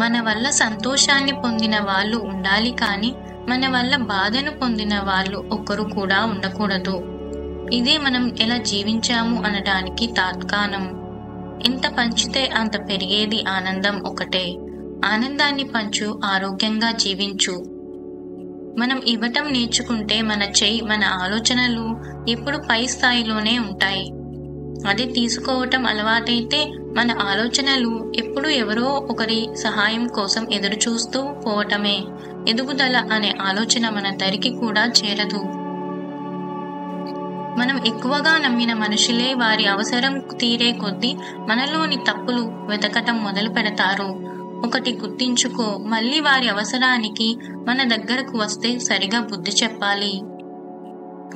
మన వల్ల సంతోషాన్ని పొందిన వాళ్ళు ఉండాలి కానీ మన వల్ల బాధను పొందిన వాళ్ళు ఒక్కరు కూడా ఉండకూడదు. ఇదే మనం ఎలా జీవించాము అనడానికి తాత్కాణం. ఎంత పంచితే అంత పెరిగేది ఆనందం ఒకటే. ఆనందాన్ని పంచు, ఆరోగ్యంగా జీవించు. మనం ఇవ్వటం నేర్చుకుంటే మన ఆలోచనలు ఎప్పుడు పై స్థాయిలోనే ఉంటాయి. అది తీసుకోవటం అలవాటైతే మన ఆలోచనలు ఎప్పుడు ఎవరో ఒకరి సహాయం కోసం ఎదురు చూస్తూ పోవటమే. ఎదుగుదల అనే ఆలోచన మన దరికి కూడా చేరదు. మనం ఎక్కువగా నమ్మిన మనుషులే వారి అవసరం తీరే కొద్దీ మనలోని తప్పులు వెతకటం మొదలు పెడతారు. ఒకటి గుర్తించుకో, మళ్ళీ వారి అవసరానికి మన దగ్గరకు వస్తే సరిగా బుద్ధి చెప్పాలి.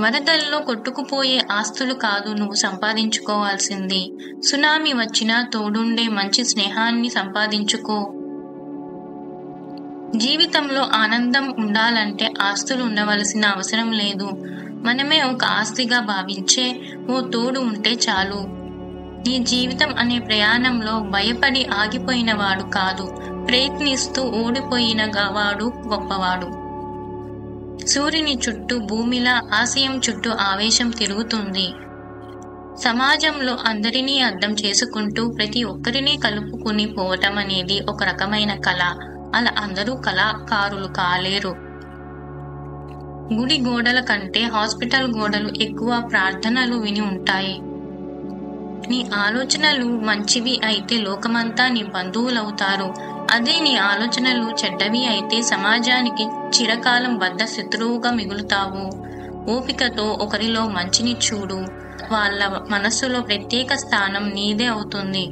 వరదల్లో కొట్టుకుపోయే ఆస్తులు కాదు నువ్వు సంపాదించుకోవాల్సింది. సునామీ వచ్చినా తోడుండే మంచి స్నేహాన్ని సంపాదించుకో. జీవితంలో ఆనందం ఉండాలంటే ఆస్తులు ఉండవలసిన అవసరం లేదు. మనమే ఒక ఆస్తిగా భావించే ఓ తోడు ఉంటే చాలు. నీ జీవితం అనే ప్రయాణంలో భయపడి ఆగిపోయిన వాడు కాదు, ప్రయత్నిస్తూ ఓడిపోయిన వాడు గొప్పవాడు. సూర్యుని చుట్టూ భూమిలా ఆశయం చుట్టూ ఆవేశం తిరుగుతుంది. సమాజంలో అందరినీ అర్థం చేసుకుంటూ ప్రతి ఒక్కరినీ కలుపుకుని పోవటం అనేది ఒక రకమైన కళ. అలా అందరూ కళాకారులు కాలేరు. గుడి గోడల కంటే హాస్పిటల్ గోడలు ఎక్కువ ప్రార్థనలు విని ఉంటాయి. నీ ఆలోచనలు మంచివి అయితే లోకమంతా నీ బంధువులవుతారు. అదే నీ ఆలోచనలు చెడ్డవి అయితే సమాజానికి చిరకాలం బద్ధ శత్రువుగా మిగులుతావు. ఓపికతో ఒకరిలో మంచిని చూడు, వాళ్ళ మనస్సులో ప్రత్యేక స్థానం నీదే అవుతుంది.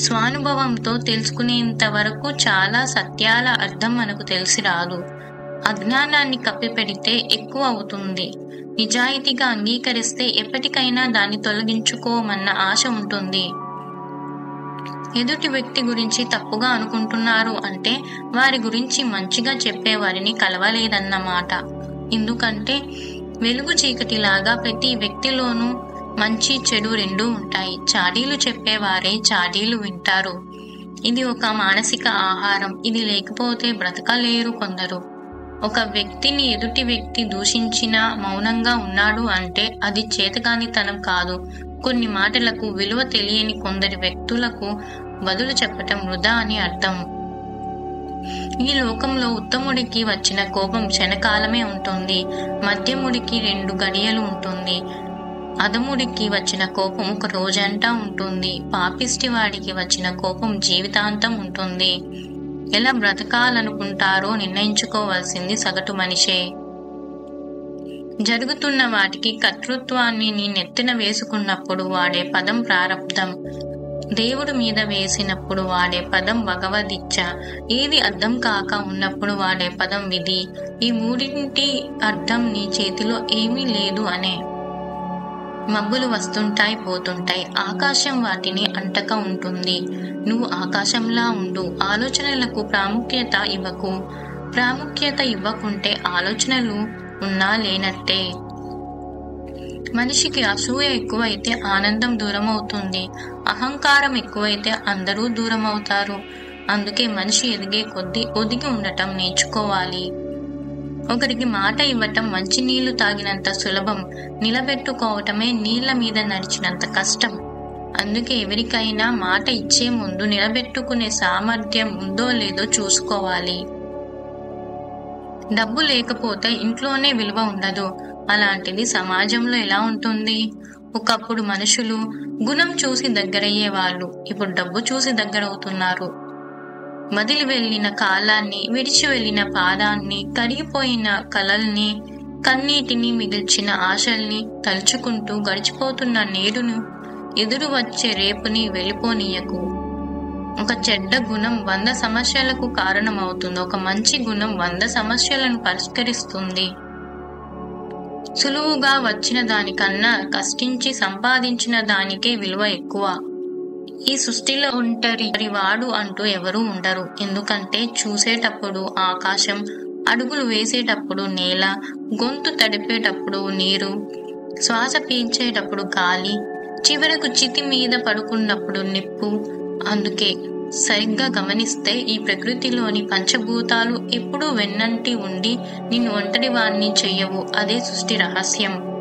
స్వానుభవంతో తెలుసుకునేంత వరకు చాలా సత్యాల అర్థం మనకు తెలిసి రాదు. అజ్ఞానాన్ని కప్పిపెడితే ఎక్కువ అవుతుంది. నిజాయితీగా అంగీకరిస్తే ఎప్పటికైనా దాన్ని తొలగించుకోమన్న ఆశ ఉంటుంది. ఎదుటి వ్యక్తి గురించి తప్పుగా అనుకుంటున్నారు అంటే వారి గురించి మంచిగా చెప్పేవారిని కలవలేదన్నమాట. ఎందుకంటే వెలుగు చీకటిలాగా ప్రతి వ్యక్తిలోనూ మంచి చెడు రెండూ ఉంటాయి. చాడీలు చెప్పేవారే చాడీలు వింటారు. ఇది ఒక మానసిక ఆహారం. ఇది లేకపోతే బ్రతకలేరు కొందరు. ఒక వ్యక్తిని ఎదుటి వ్యక్తి దూషించినా మౌనంగా ఉన్నాడు అంటే అది చేతగానితనం కాదు. కొన్ని మాటలకు విలువ తెలియని కొందరి వ్యక్తులకు బదులు చెప్పటం వృధా అని అర్థం. ఈ లోకంలో ఉత్తముడికి వచ్చిన కోపం క్షణకాలమే ఉంటుంది. మధ్యముడికి 2 గడియలు ఉంటుంది. అధముడికి వచ్చిన కోపం ఒక రోజంతా ఉంటుంది. పాపిష్టి వాడికి వచ్చిన కోపం జీవితాంతం ఉంటుంది. ఎలా బ్రతకాలనుకుంటారో నిర్ణయించుకోవాల్సింది సగటు మనిషే. జరుగుతున్న వాటికి కర్తృత్వాన్ని నీ నెత్తిన వేసుకున్నప్పుడు వాడే పదం ప్రారబ్ధం. దేవుడి మీద వేసినప్పుడు వాడే పదం భగవదిచ్ఛ. ఏది అర్థం కాక ఉన్నప్పుడు వాడే పదం విధి. ఈ మూడింటి అర్థం నీ చేతిలో ఏమీ లేదు అనే. మబ్బులు వస్తుంటాయి, పోతుంటాయి. ఆకాశం వాటిని అంటక ఉంటుంది. నువ్వు ఆకాశంలా ఉండు. ఆలోచనలకు ప్రాముఖ్యత ఇవ్వకు. ప్రాముఖ్యత ఇవ్వకుంటే ఆలోచనలు ఉన్నా లేనట్టే. మనిషికి అసూయ ఎక్కువైతే ఆనందం దూరం అవుతుంది. అహంకారం ఎక్కువైతే అందరూ దూరం అవుతారు. అందుకే మనిషి ఎదిగే కొద్దీ ఒదిగి ఉండటం నేర్చుకోవాలి. ఒకరికి మాట ఇవ్వటం మంచినీళ్లు తాగినంత సులభం. నిలబెట్టుకోవటమే నీళ్ల మీద నడిచినంత కష్టం. అందుకే ఎవరికైనా మాట ఇచ్చే ముందు నిలబెట్టుకునే సామర్థ్యం ఉందో లేదో చూసుకోవాలి. డబ్బు లేకపోతే ఇంట్లోనే విలువ ఉండదు. అలాంటిది సమాజంలో ఎలా ఉంటుంది? ఒకప్పుడు మనుషులు గుణం చూసి దగ్గరయ్యే వాళ్ళు. ఇప్పుడు డబ్బు చూసి దగ్గరవుతున్నారు. వదిలి వెళ్లిన కాలాన్ని, విడిచి వెళ్లిన పాదాన్ని, కరిగిపోయిన కలల్ని, కన్నీటిని మిగిల్చిన ఆశల్ని తలుచుకుంటూ గడిచిపోతున్న నేడును, ఎదురు వచ్చే రేపుని వెళ్ళిపోనీయకు. ఒక చెడ్డ గుణం 100 సమస్యలకు కారణమవుతుంది. ఒక మంచి గుణం 100 సమస్యలను పరిష్కరిస్తుంది. సులువుగా వచ్చిన దానికన్నా కష్టించి సంపాదించిన దానికే విలువ ఎక్కువ. ఈ సృష్టిలో ఒంటరి వాడు అంటూ ఎవరూ ఉండరు. ఎందుకంటే చూసేటప్పుడు ఆకాశం, అడుగులు వేసేటప్పుడు నేల, గొంతు తడిపేటప్పుడు నీరు, శ్వాస పీల్చేటప్పుడు గాలి, చివరకు చితి మీద పడుకున్నప్పుడు నిప్పు. అందుకే సరిగ్గా గమనిస్తే ఈ ప్రకృతిలోని పంచభూతాలు ఎప్పుడూ వెన్నంటి ఉండి నిన్ను ఒంటరివాణ్ణి చెయ్యవు. అదే సృష్టి రహస్యం.